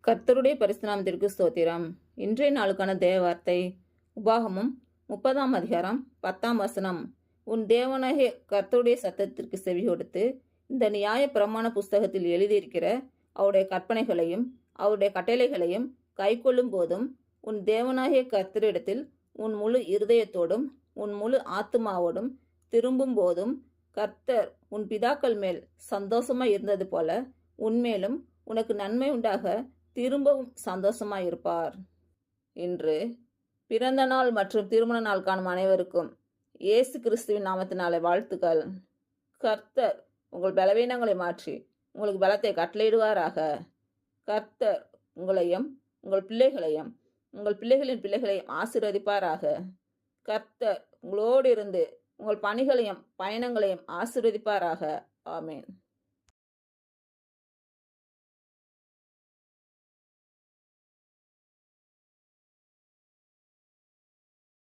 கர்த்தருடைய பரிசுத்த நாமத்திற்கு ஸ்தோத்திரம். இன்றைய நாளுக்கான தேவ வார்த்தை உபாகமம் 30ஆம் அதிகாரம் 10ஆம் வசனம். உன் தேவனாகிய கர்த்தருடைய சத்தத்திற்கு செவி கொடுத்து இந்த நியாய பிரமாண புஸ்தகத்தில் எழுதியிருக்கிற அவருடைய கற்பனைகளையும் அவருடைய கட்டளைகளையும் கைக்கொள்ளும் போதும் உன் தேவனாகிய கர்த்தரிடத்தில் உன் முழு இருதயத்தோடும் உன் முழு ஆத்துமாவோடும் திரும்பும் போதும் கர்த்தர் உன் பிதாக்கள் மேல் சந்தோஷமாய் இருந்தது போல உன்மேலும் உனக்கு நன்மை உண்டாக திரும்பவும் சந்தோஷமாயிருப்பார். இன்று பிறந்த நாள் மற்றும் திருமண நாள் காணும் அனைவருக்கும் இயேசு கிறிஸ்துவின் நாமத்தினாலே வாழ்த்துக்கள். கர்த்தர் உங்கள் பலவீனங்களை மாற்றி உங்களுக்கு பலத்தை கட்டளையிடுவாராக. கர்த்தர் உங்களையும் உங்கள் பிள்ளைகளையும் உங்கள் பிள்ளைகளின் பிள்ளைகளையும் ஆசீர்வதிப்பாராக. கர்த்தர் உங்களோடு இருந்து உங்கள் பணிகளையும் பயணங்களையும் ஆசீர்வதிப்பாராக. ஆமேன்.